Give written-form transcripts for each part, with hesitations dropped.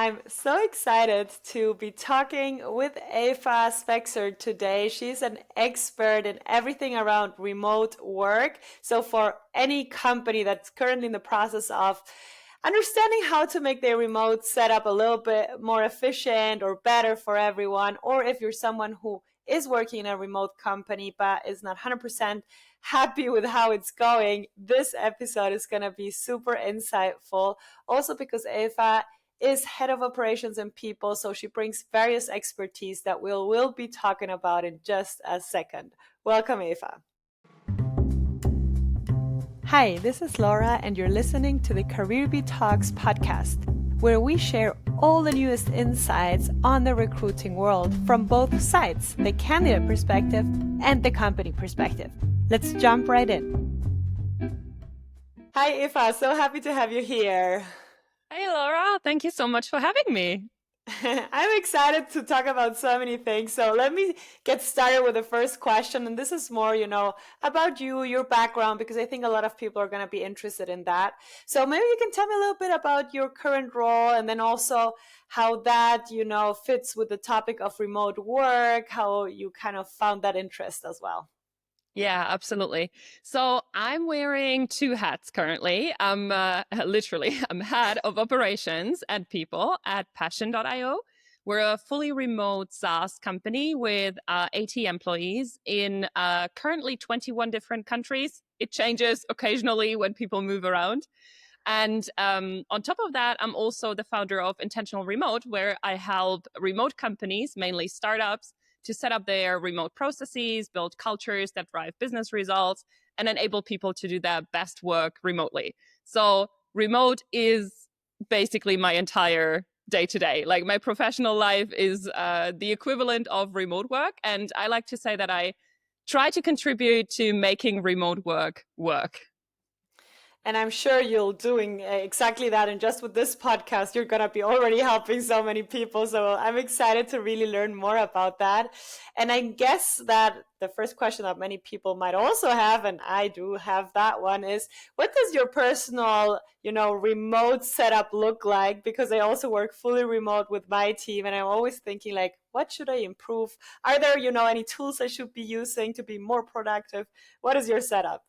I'm so excited to be talking with Eva Spexard today. She's an expert in everything around remote work. So for any company that's currently in the process of understanding how to make their remote setup a little bit more efficient or better for everyone, or if you're someone who is working in a remote company but is not 100% happy with how it's going, this episode is going to be super insightful. Also because Eva is head of operations and people, so she brings various expertise that we'll be talking about in just a second. Welcome, Eva. Hi, this is Laura, and you're listening to the CareerBee Talks podcast, where we share all the newest insights on the recruiting world from both sides, the candidate perspective and the company perspective. Let's jump right in. Hi, Eva. So happy to have you here. Hey, Laura. Thank you so much for having me. I'm excited to talk about so many things. So let me get started with the first question. And this is more, about you, your background, because I think a lot of people are going to be interested in that. So maybe you can tell me a little bit about your current role and then also how that, fits with the topic of remote work, how you kind of found that interest as well. Yeah, absolutely. So I'm wearing two hats currently. I'm I'm head of operations and people at Passion.io. We're a fully remote SaaS company with 80 employees in currently 21 different countries. It changes occasionally when people move around. And on top of that, I'm also the founder of Intentional Remote, where I help remote companies, mainly startups, to set up their remote processes, build cultures that drive business results, and enable people to do their best work remotely. So remote is basically my entire day to day. Like my professional life is the equivalent of remote work. And I like to say that I try to contribute to making remote work work. And I'm sure you're doing exactly that. And just with this podcast, you're going to be already helping so many people. So I'm excited to really learn more about that. And I guess that the first question that many people might also have, and I do have that one, is what does your personal, remote setup look like? Because I also work fully remote with my team. And I'm always thinking like, what should I improve? Are there, any tools I should be using to be more productive? What is your setup?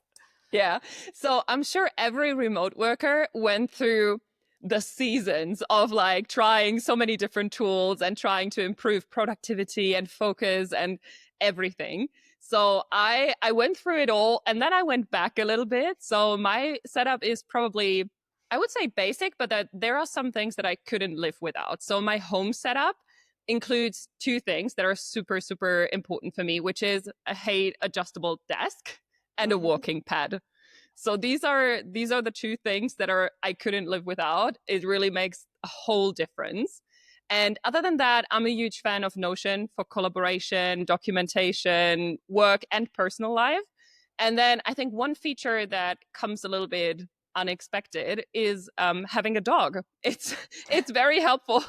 Yeah. So I'm sure every remote worker went through the seasons of like trying so many different tools and trying to improve productivity and focus and everything. So I went through it all and then I went back a little bit. So my setup is probably, I would say basic, but that there are some things that I couldn't live without. So my home setup includes two things that are super, super important for me, which is a height adjustable desk and a walking pad. So these are the two things that are I couldn't live without. It really makes a whole difference. And other than that, I'm a huge fan of Notion for collaboration, documentation, work, and personal life. And then I think one feature that comes a little bit unexpected is having a dog. It's very helpful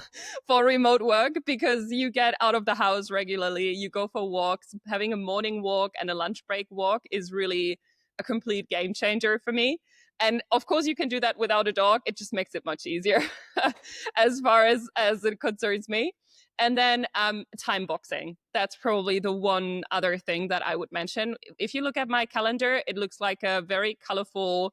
for remote work because you get out of the house regularly, you go for walks. Having a morning walk and a lunch break walk is really a complete game changer for me. And of course, you can do that without a dog. It just makes it much easier as far as it concerns me. And then time boxing. That's probably the one other thing that I would mention. If you look at my calendar, it looks like a very colorful,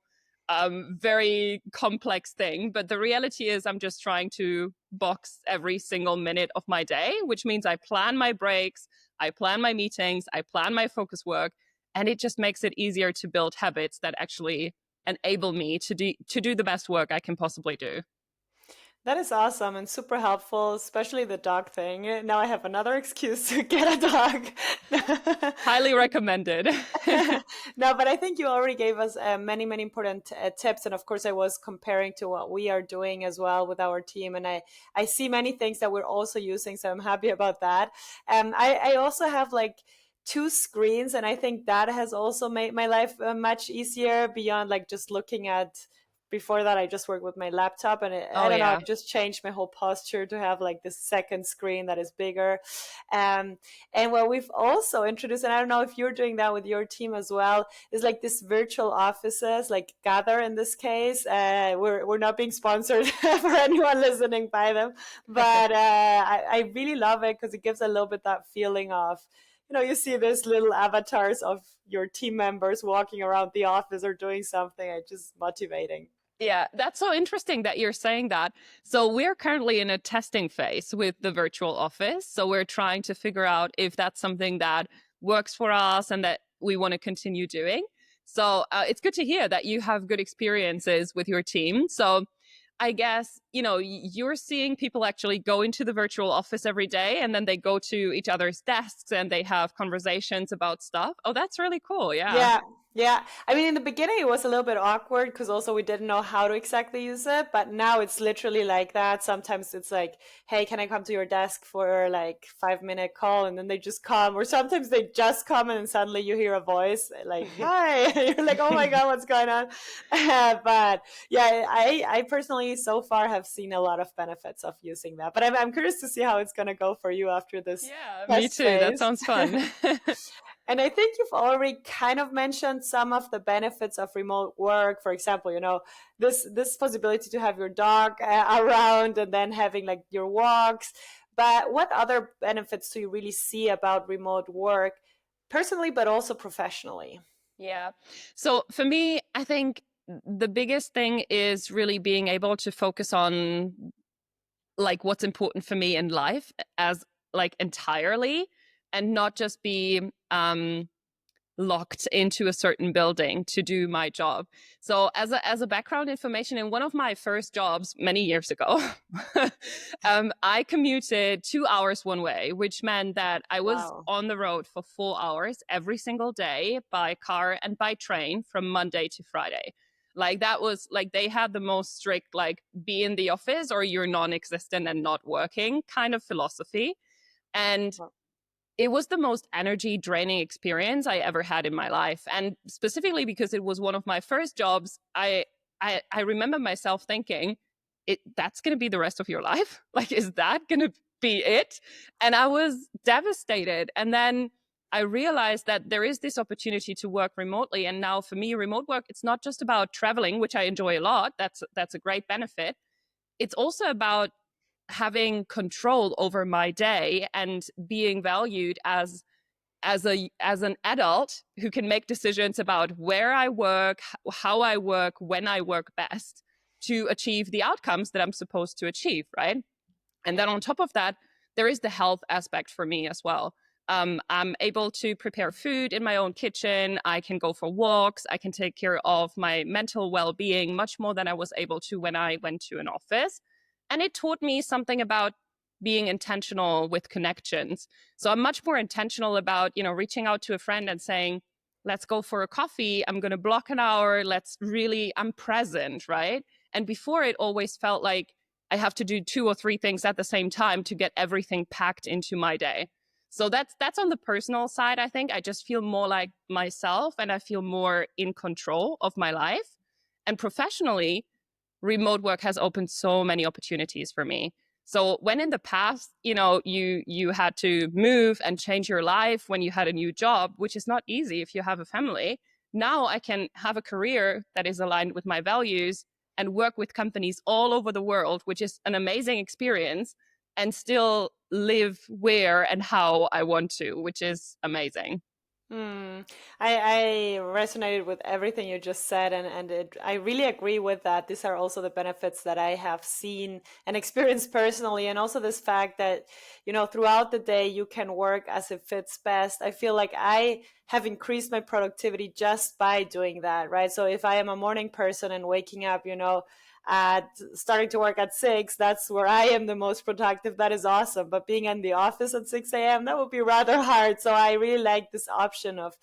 very complex thing. But the reality is I'm just trying to box every single minute of my day, which means I plan my breaks, I plan my meetings, I plan my focus work. And it just makes it easier to build habits that actually enable me to do the best work I can possibly do. That is awesome and super helpful, especially the dog thing. Now I have another excuse to get a dog. Highly recommended. No, but I think you already gave us many, many important tips. And of course, I was comparing to what we are doing as well with our team. And I see many things that we're also using. So I'm happy about that. I also have like two screens. And I think that has also made my life much easier beyond like just looking at before that I just worked with my laptop, and I Oh don't know, yeah. it just changed my whole posture to have like this second screen that is bigger. um, and what we've also introduced, and I don't know if you're doing that with your team as well, is like this virtual offices, like Gather in this case. We're not being sponsored for anyone listening by them, but I really love it because it gives a little bit that feeling of, you see these little avatars of your team members walking around the office or doing something. It's just motivating. Yeah, that's so interesting that you're saying that. So we're currently in a testing phase with the virtual office. So we're trying to figure out if that's something that works for us and that we want to continue doing. So it's good to hear that you have good experiences with your team. So I guess, you're seeing people actually go into the virtual office every day and then they go to each other's desks and they have conversations about stuff. Oh, that's really cool. Yeah. Yeah, yeah. I mean, in the beginning, it was a little bit awkward because also we didn't know how to exactly use it. But now it's literally like that. Sometimes it's like, hey, can I come to your desk for like 5 minute call? And then they just come. Or sometimes they just come and then suddenly you hear a voice like, hi. You're like, oh my God, what's going on? But yeah, I personally so far have seen a lot of benefits of using that. But I'm curious to see how it's going to go for you after this Yeah, me test too. That phase. sounds fun. And I think you've already kind of mentioned some of the benefits of remote work. For example, this possibility to have your dog around and then having like your walks. But what other benefits do you really see about remote work personally, but also professionally? Yeah. So for me, I think the biggest thing is really being able to focus on like what's important for me in life as like entirely and not just be locked into a certain building to do my job. So as a background information, in one of my first jobs many years ago, I commuted 2 hours one way, which meant that I was Wow. on the road for 4 hours every single day by car and by train from Monday to Friday. Like that was like they had the most strict like be in the office or you're non-existent and not working kind of philosophy. And it was the most energy draining experience I ever had in my life. And specifically because it was one of my first jobs, I remember myself thinking, that's going to be the rest of your life? Like, is that going to be it? And I was devastated. And then I realized that there is this opportunity to work remotely. And now for me, remote work, it's not just about traveling, which I enjoy a lot. That's a great benefit. It's also about having control over my day and being valued as an adult who can make decisions about where I work, how I work, when I work best to achieve the outcomes that I'm supposed to achieve, right? And then on top of that, there is the health aspect for me as well. I'm able to prepare food in my own kitchen. I can go for walks. I can take care of my mental well-being much more than I was able to when I went to an office. And it taught me something about being intentional with connections. So I'm much more intentional about, reaching out to a friend and saying, let's go for a coffee. I'm going to block an hour. I'm present, right? And before it always felt like I have to do 2 or 3 things at the same time to get everything packed into my day. So that's on the personal side. I think I just feel more like myself and I feel more in control of my life. And professionally, remote work has opened so many opportunities for me. So when in the past, you had to move and change your life when you had a new job, which is not easy if you have a family. Now I can have a career that is aligned with my values and work with companies all over the world, which is an amazing experience, and still live where and how I want to, which is amazing. Hmm. I resonated with everything you just said, and I really agree with that. These are also the benefits that I have seen and experienced personally, and also this fact that, throughout the day you can work as it fits best. I feel like I have increased my productivity just by doing that, right? So if I am a morning person and waking up, at starting to work at 6, that's where I am the most productive. That is awesome. But being in the office at 6 a.m., that would be rather hard. So I really like this option of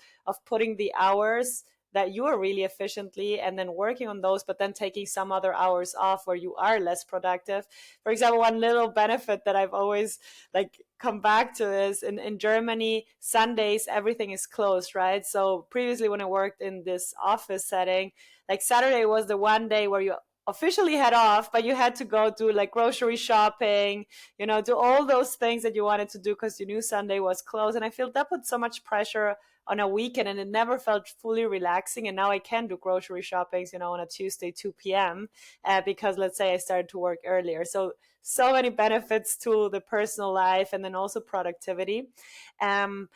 putting the hours that you are really efficiently and then working on those, but then taking some other hours off where you are less productive. For example, one little benefit that I've always like come back to is in Germany, Sundays, everything is closed, right? So previously when I worked in this office setting, like Saturday was the one day where you officially had off, but you had to go do like grocery shopping, do all those things that you wanted to do because you knew Sunday was closed. And I feel that put so much pressure on a weekend, and it never felt fully relaxing. And now I can do grocery shoppings, on a Tuesday, 2 p.m. Because let's say I started to work earlier. So many benefits to the personal life and then also productivity. And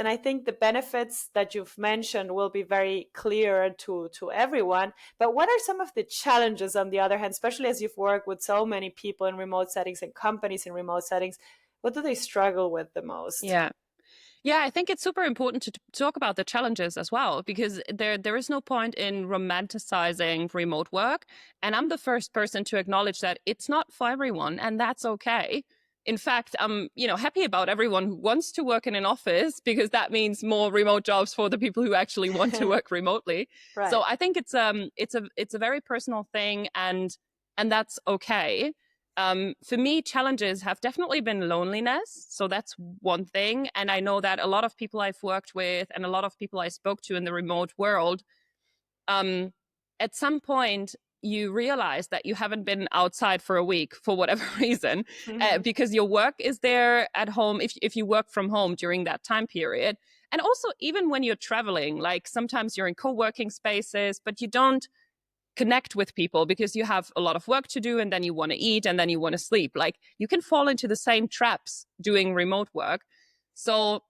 I think the benefits that you've mentioned will be very clear to everyone. But what are some of the challenges on the other hand, especially as you've worked with so many people in remote settings and companies in remote settings? What do they struggle with the most? Yeah, I think it's super important to talk about the challenges as well, because there is no point in romanticizing remote work. And I'm the first person to acknowledge that it's not for everyone, and that's okay. In fact, I'm happy about everyone who wants to work in an office, because that means more remote jobs for the people who actually want to work remotely. Right. So I think it's a very personal thing, and that's okay. For me, challenges have definitely been loneliness. So that's one thing. And I know that a lot of people I've worked with and a lot of people I spoke to in the remote world, at some point, you realize that you haven't been outside for a week for whatever reason, because your work is there at home, if you work from home during that time period. And also, even when you're traveling, like sometimes you're in co-working spaces, but you don't connect with people because you have a lot of work to do, and then you want to eat, and then you want to sleep. Like, you can fall into the same traps doing remote work. So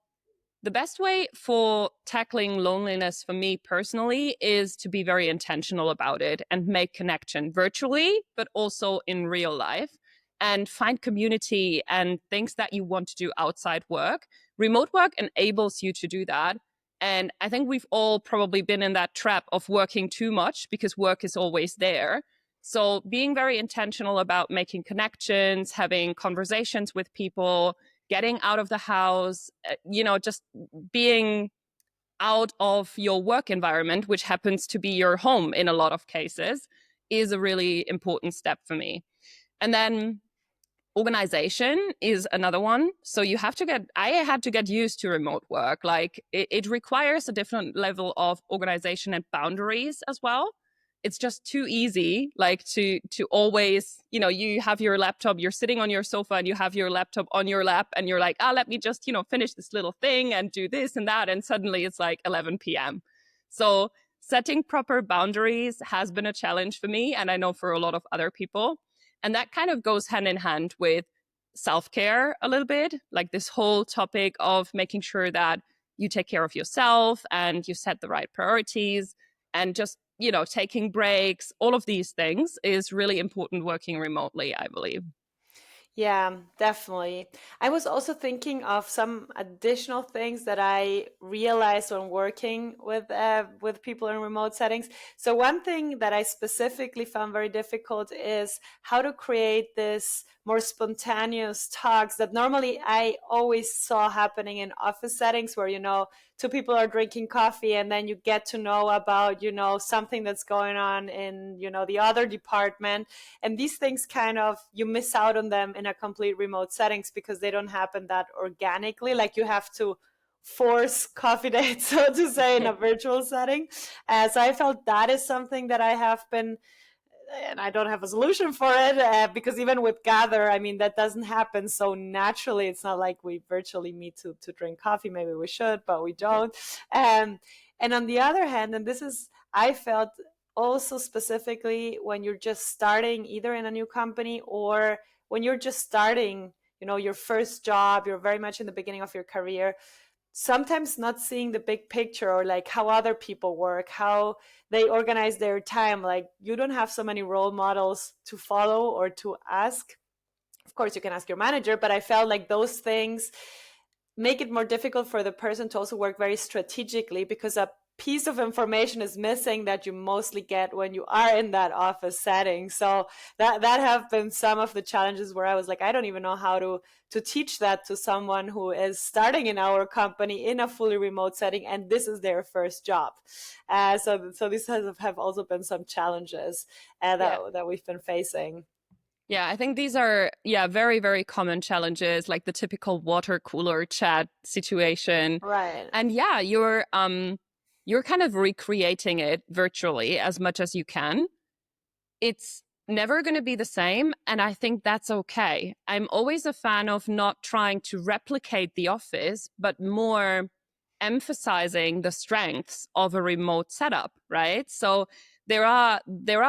the best way for tackling loneliness for me personally is to be very intentional about it and make connection virtually, but also in real life, and find community and things that you want to do outside work. Remote work enables you to do that. And I think we've all probably been in that trap of working too much because work is always there. So being very intentional about making connections, having conversations with people, getting out of the house, just being out of your work environment, which happens to be your home in a lot of cases, is a really important step for me. And then organization is another one. So I had to get used to remote work. Like it requires a different level of organization and boundaries as well. It's just too easy, like to always, you have your laptop, you're sitting on your sofa and you have your laptop on your lap and you're like, let me just, finish this little thing and do this and that. And suddenly it's like 11 p.m. So setting proper boundaries has been a challenge for me, and I know for a lot of other people. And that kind of goes hand in hand with self-care a little bit, like this whole topic of making sure that you take care of yourself and you set the right priorities, and just, taking breaks. All of these things is really important working remotely, I believe. Yeah, definitely. I was also thinking of some additional things that I realized when working with people in remote settings. So one thing that I specifically found very difficult is how to create this more spontaneous talks that normally I always saw happening in office settings where, two people are drinking coffee and then you get to know about, something that's going on in, the other department. And these things kind of, you miss out on them in a complete remote settings because they don't happen that organically. Like you have to force coffee dates, so to say, in a virtual setting. So I felt that is something that I have been, and I don't have a solution for it because even with Gather, I mean, that doesn't happen so naturally. It's not like we virtually meet to drink coffee. Maybe we should, but we don't. And on the other hand, and this is, I felt also specifically when you're just starting either in a new company or when you're just starting, your first job, you're very much in the beginning of your career, sometimes not seeing the big picture or like how other people work, how they organize their time. Like you don't have so many role models to follow or to ask. Of course, you can ask your manager, but I felt like those things make it more difficult for the person to also work very strategically because a piece of information is missing that you mostly get when you are in that office setting. So that have been some of the challenges where I was like, I don't even know how to teach that to someone who is starting in our company in a fully remote setting, and this is their first job. So these have also been some challenges Yeah. that we've been facing. Yeah, I think these are, very, very common challenges, like the typical water cooler chat situation. Right. And yeah, you're kind of recreating it virtually as much as you can. It's never going to be the same, and I think that's okay. I'm always a fan of not trying to replicate the office, but more emphasizing the strengths of a remote setup, right? So there are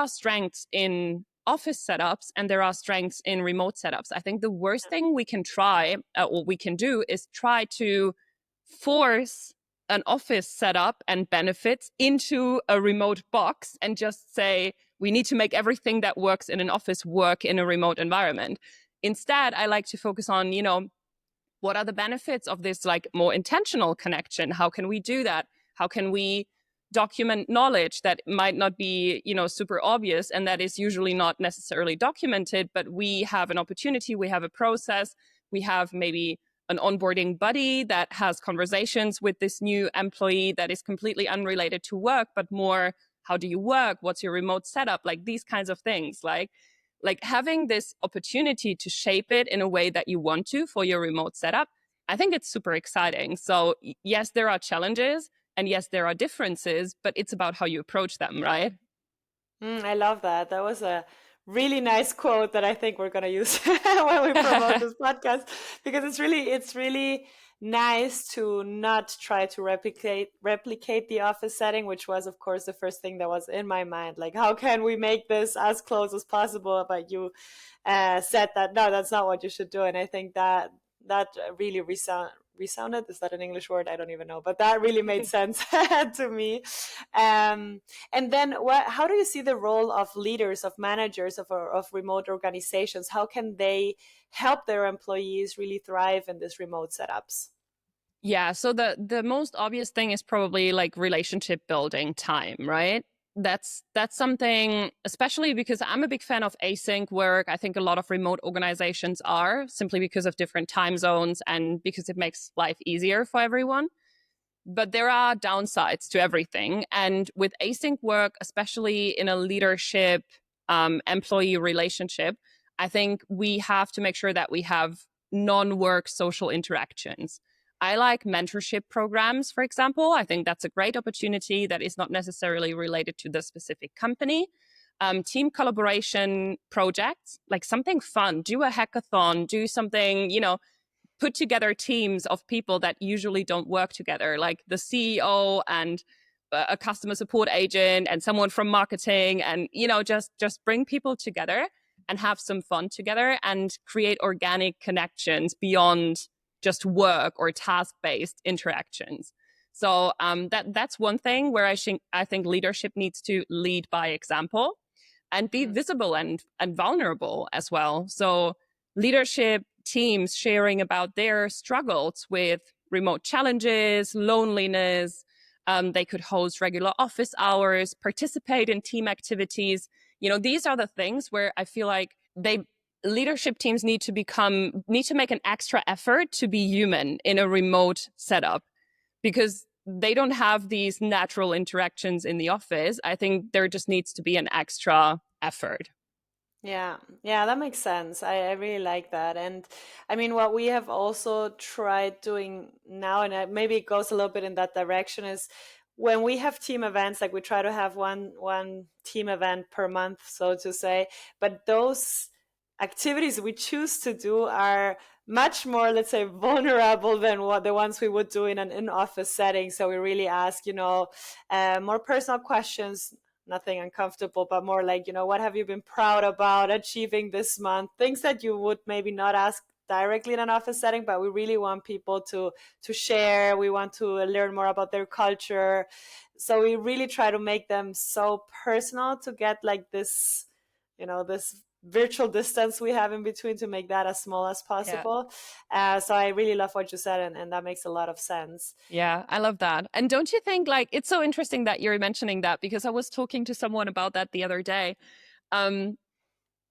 strengths in office setups and there are strengths in remote setups. I think the worst thing we can try or we can do is try to force an office setup and benefits into a remote box and just say we need to make everything that works in an office work in a remote environment. Instead, I like to focus on, what are the benefits of this like more intentional connection? How can we do that? How can we document knowledge that might not be, super obvious and that is usually not necessarily documented, but we have an opportunity, we have a process, we have maybe an onboarding buddy that has conversations with this new employee that is completely unrelated to work, but more how do you work? What's your remote setup? Like these kinds of things, like having this opportunity to shape it in a way that you want to for your remote setup. I think it's super exciting. So yes, there are challenges and yes, there are differences, but it's about how you approach them, right? I love that. That was a really nice quote that I think we're going to use when we promote this podcast, because it's really nice to not try to replicate the office setting, which was of course the first thing that was in my mind. Like, how can we make this as close as possible? But you said that no, that's not what you should do, and I think that really resounded. Is that an English word? I don't even know, but that really made sense to me. And then how do you see the role of leaders, of managers, of remote organizations? How can they help their employees really thrive in these remote setups? Yeah, so the most obvious thing is probably like relationship building time, right? That's something, especially because I'm a big fan of async work. I think a lot of remote organizations are, simply because of different time zones and because it makes life easier for everyone. But there are downsides to everything. And with async work, especially in a leadership employee relationship, I think we have to make sure that we have non-work social interactions. I like mentorship programs, for example. I think that's a great opportunity that is not necessarily related to the specific company. Team collaboration projects, like something fun, do a hackathon, do something, put together teams of people that usually don't work together, like the CEO and a customer support agent and someone from marketing, and just bring people together and have some fun together and create organic connections beyond just work or task-based interactions. So that's one thing where I think leadership needs to lead by example and be visible and vulnerable as well. So leadership teams sharing about their struggles with remote challenges, loneliness. They could host regular office hours, participate in team activities. These are the things where I feel like leadership teams need to make an extra effort to be human in a remote setup, because they don't have these natural interactions in the office. I think there just needs to be an extra effort. Yeah, yeah, that makes sense. I really like that. And I mean, what we have also tried doing now, and maybe it goes a little bit in that direction, is when we have team events, like we try to have one team event per month, so to say. But those activities we choose to do are much more, let's say, vulnerable than what the ones we would do in an in-office setting. So we really ask, more personal questions, nothing uncomfortable, but more like, what have you been proud about achieving this month? Things that you would maybe not ask directly in an office setting, but we really want people to share. We want to learn more about their culture. So we really try to make them so personal to get like this virtual distance we have in between to make that as small as Yeah. possible. So I really love what you said, and that makes a lot of sense. Yeah, I love that. And don't you think like it's so interesting that you're mentioning that, because I was talking to someone about that the other day. Um,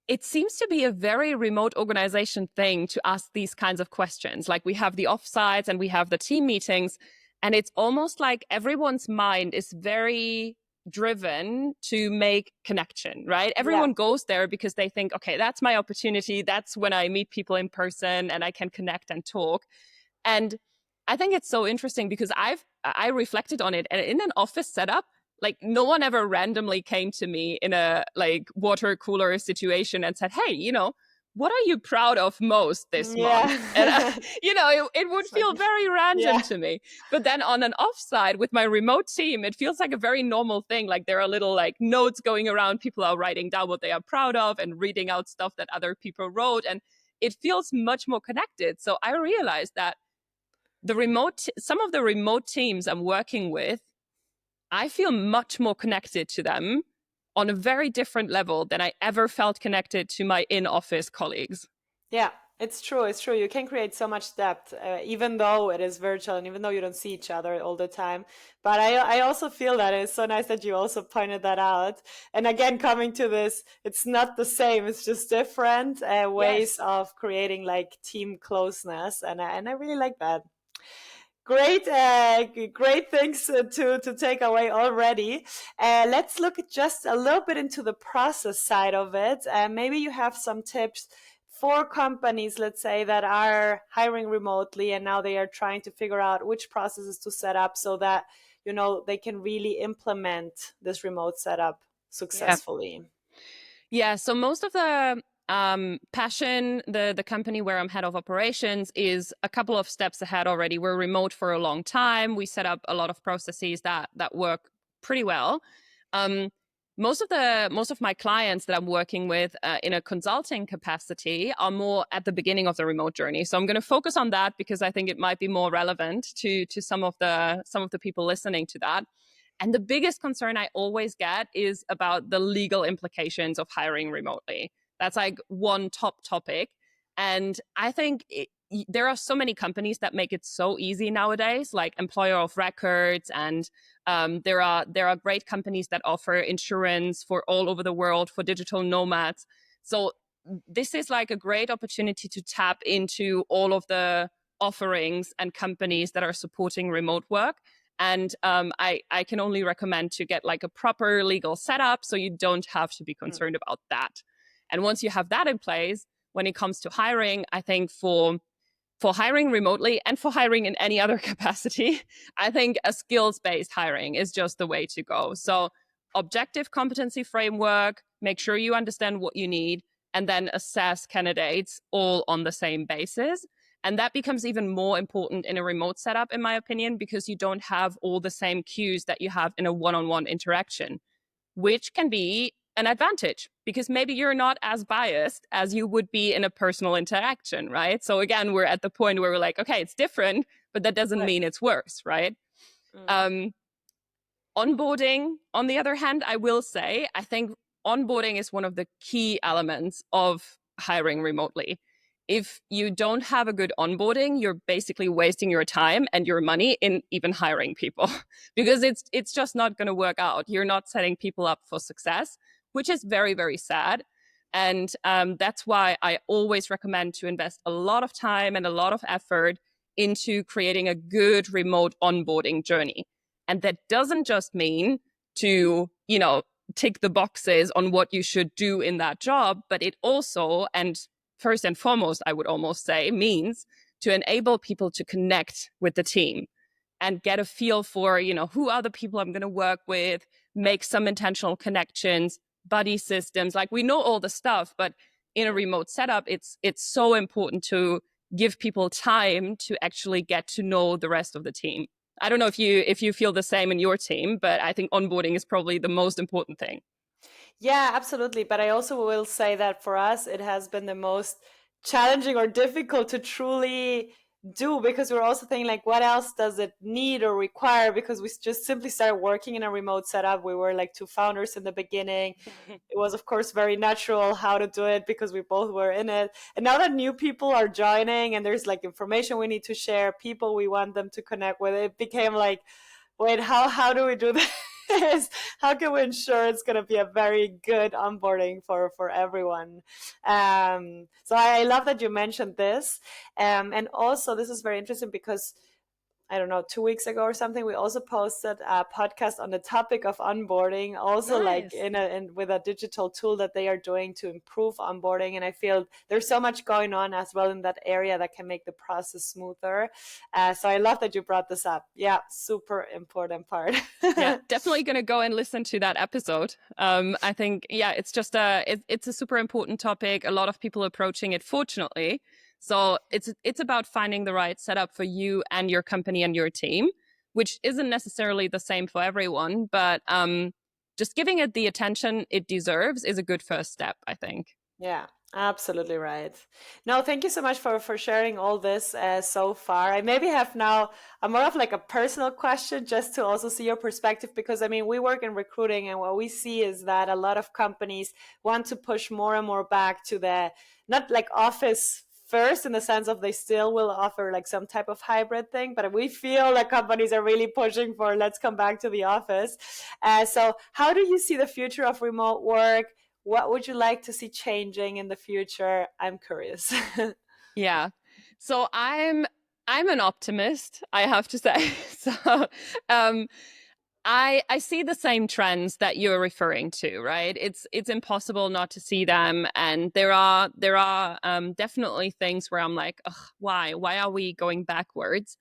it seems to be a very remote organization thing to ask these kinds of questions. Like we have the offsites and we have the team meetings, and it's almost like everyone's mind is very driven to make connection, right? Yeah. Everyone goes there because they think, okay, that's my opportunity. That's when I meet people in person and I can connect and talk. And I think it's so interesting because I reflected on it, and in an office setup, like no one ever randomly came to me in a like water cooler situation and said, hey, what are you proud of most this month? And Yeah. it would It's feel funny. very random Yeah. to me. But then on an offside with my remote team, it feels like a very normal thing. Like there are little like notes going around, people are writing down what they are proud of and reading out stuff that other people wrote, and it feels much more connected. So I realized that some of the remote teams I'm working with, I feel much more connected to them on a very different level than I ever felt connected to my in-office colleagues. Yeah, it's true. It's true. You can create so much depth, even though it is virtual and even though you don't see each other all the time. But I also feel that it's so nice that you also pointed that out. And again, coming to this, it's not the same. It's just different ways Yes. of creating like team closeness, and I really like that. Great, great things to take away already. Let's look at just a little bit into the process side of it. Maybe you have some tips for companies, let's say, that are hiring remotely and now they are trying to figure out which processes to set up so that they can really implement this remote setup Yeah. successfully. Yeah. So most of the Passion, the company where I'm head of operations, is a couple of steps ahead already. We're remote for a long time. We set up a lot of processes that work pretty well. Um, most of my clients that I'm working with in a consulting capacity are more at the beginning of the remote journey. So I'm going to focus on that because I think it might be more relevant to some of the people listening to that. And the biggest concern I always get is about the legal implications of hiring remotely. That's like one top topic. And I think there are so many companies that make it so easy nowadays, like employer of records, and there are great companies that offer insurance for all over the world for digital nomads. So this is like a great opportunity to tap into all of the offerings and companies that are supporting remote work. And I can only recommend to get like a proper legal setup so you don't have to be concerned about that. And once you have that in place, when it comes to hiring, I think for hiring remotely and for hiring in any other capacity, I think a skills-based hiring is just the way to go. So objective competency framework, make sure you understand what you need, and then assess candidates all on the same basis. And that becomes even more important in a remote setup, in my opinion, because you don't have all the same cues that you have in a one-on-one interaction, which can be an advantage because maybe you're not as biased as you would be in a personal interaction, right? So again, we're at the point where we're like, okay, it's different, but that doesn't Right. mean it's worse, right? Um, Onboarding, on the other hand, I will say, I think onboarding is one of the key elements of hiring remotely. If you don't have a good onboarding, you're basically wasting your time and your money in even hiring people because it's just not going to work out. You're not setting people up for success, which is very, very sad. And that's why I always recommend to invest a lot of time and a lot of effort into creating a good remote onboarding journey. And that doesn't just mean to, tick the boxes on what you should do in that job, but it also, and first and foremost, I would almost say, means to enable people to connect with the team and get a feel for, who are the people I'm going to work with, make some intentional connections, buddy systems. Like we know all the stuff, but in a remote setup, it's so important to give people time to actually get to know the rest of the team. I don't know if you feel the same in your team, but I think onboarding is probably the most important thing. Yeah, absolutely. But I also will say that for us, it has been the most challenging or difficult to truly do, because we're also thinking like, what else does it need or require? Because we just simply started working in a remote setup. We were like two founders in the beginning. It was, of course, very natural how to do it because we both were in it. And now that new people are joining and there's like information we need to share, people we want them to connect with, it became like, wait, how do we do this? How can we ensure it's going to be a very good onboarding for everyone? So I love that you mentioned this. And also, this is very interesting because I don't know, 2 weeks ago or something, we also posted a podcast on the topic of onboarding, also like Nice. with a digital tool that they are doing to improve onboarding. And I feel there's so much going on as well in that area that can make the process smoother. So I love that you brought this up. Yeah, super important part. Yeah, definitely going to go and listen to that episode. I think, yeah, it's just it's a super important topic. A lot of people approaching it, fortunately. So it's about finding the right setup for you and your company and your team, which isn't necessarily the same for everyone, but just giving it the attention it deserves is a good first step, I think. Yeah, absolutely right. No, thank you so much for sharing all this so far. I maybe have now a more of like a personal question just to also see your perspective, because I mean, we work in recruiting and what we see is that a lot of companies want to push more and more back to the, not like office first in the sense of they still will offer like some type of hybrid thing, but we feel that companies are really pushing for let's come back to the office. So how do you see the future of remote work? What would you like to see changing in the future? I'm curious. Yeah. So I'm an optimist, I have to say. So um I see the same trends that you're referring to, right? It's impossible not to see them, and there are definitely things where I'm like, ugh, why are we going backwards?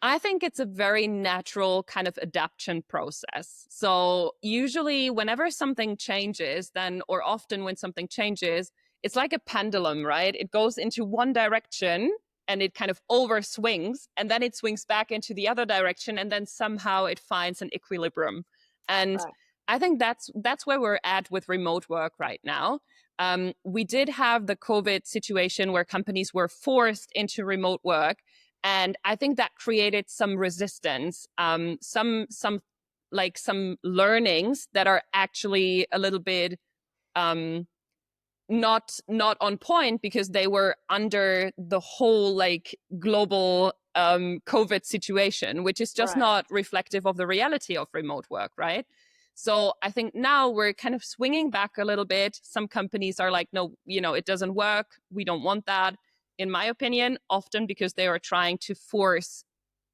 I think it's a very natural kind of adaptation process. So usually whenever something changes, then, or often when something changes, it's like a pendulum, right? It goes into one direction and it kind of overswings, and then it swings back into the other direction, and then somehow it finds an equilibrium. And Right. I think that's where we're at with remote work right now. We did have the COVID situation where companies were forced into remote work, and I think that created some resistance, some learnings that are actually a little bit um, not on point because they were under the whole like global COVID situation, which is just Right. not reflective of the reality of remote work, right? So I think now we're kind of swinging back a little bit. Some companies are like, no, it doesn't work. We don't want that. In my opinion, often because they are trying to force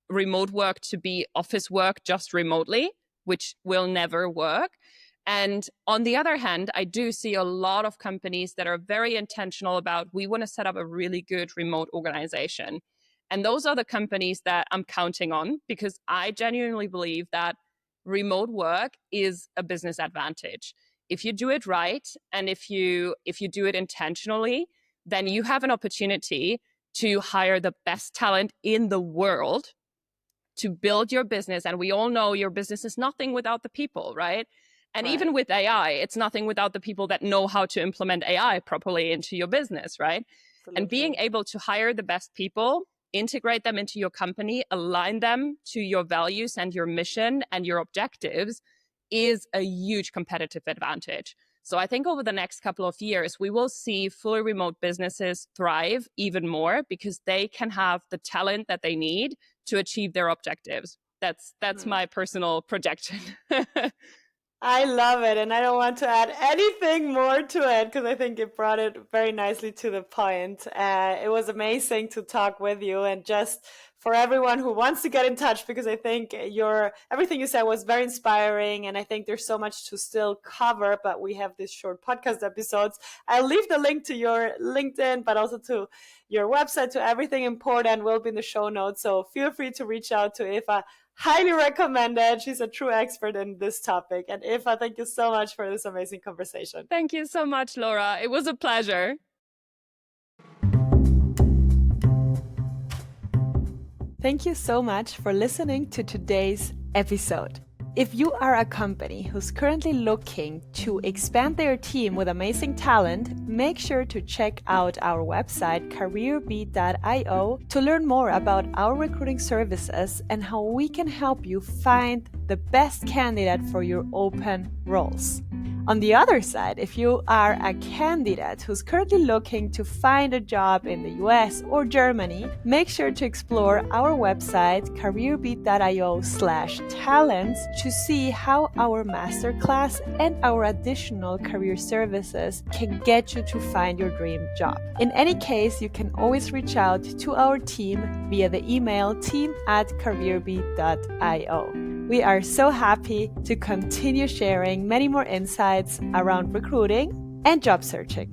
remote work to be office work just remotely, which will never work. And on the other hand, I do see a lot of companies that are very intentional about, we want to set up a really good remote organization. And those are the companies that I'm counting on, because I genuinely believe that remote work is a business advantage. If you do it right, and if you do it intentionally, then you have an opportunity to hire the best talent in the world to build your business. And we all know your business is nothing without the people, right? And Right. even with AI, it's nothing without the people that know how to implement AI properly into your business, right? And being Absolutely. able to hire the best people, integrate them into your company, align them to your values and your mission and your objectives is a huge competitive advantage. So I think over the next couple of years, we will see fully remote businesses thrive even more because they can have the talent that they need to achieve their objectives. That's Hmm. my personal projection. I love it. And I don't want to add anything more to it because I think it brought it very nicely to the point. It was amazing to talk with you, and just for everyone who wants to get in touch, because I think everything you said was very inspiring. And I think there's so much to still cover, but we have these short podcast episodes. I'll leave the link to your LinkedIn, but also to your website, to everything important will be in the show notes. So feel free to reach out to Eva. Highly recommended. She's a true expert in this topic. And Eva, thank you so much for this amazing conversation. Thank you so much, Laura. It was a pleasure. Thank you so much for listening to today's episode. If you are a company who's currently looking to expand their team with amazing talent, make sure to check out our website careerbeat.io to learn more about our recruiting services and how we can help you find the best candidate for your open roles. On the other side, if you are a candidate who's currently looking to find a job in the US or Germany, make sure to explore our website careerbeat.io/talents to see how our masterclass and our additional career services can get you to find your dream job. In any case, you can always reach out to our team via the email team@careerbeat.io. We are so happy to continue sharing many more insights around recruiting and job searching.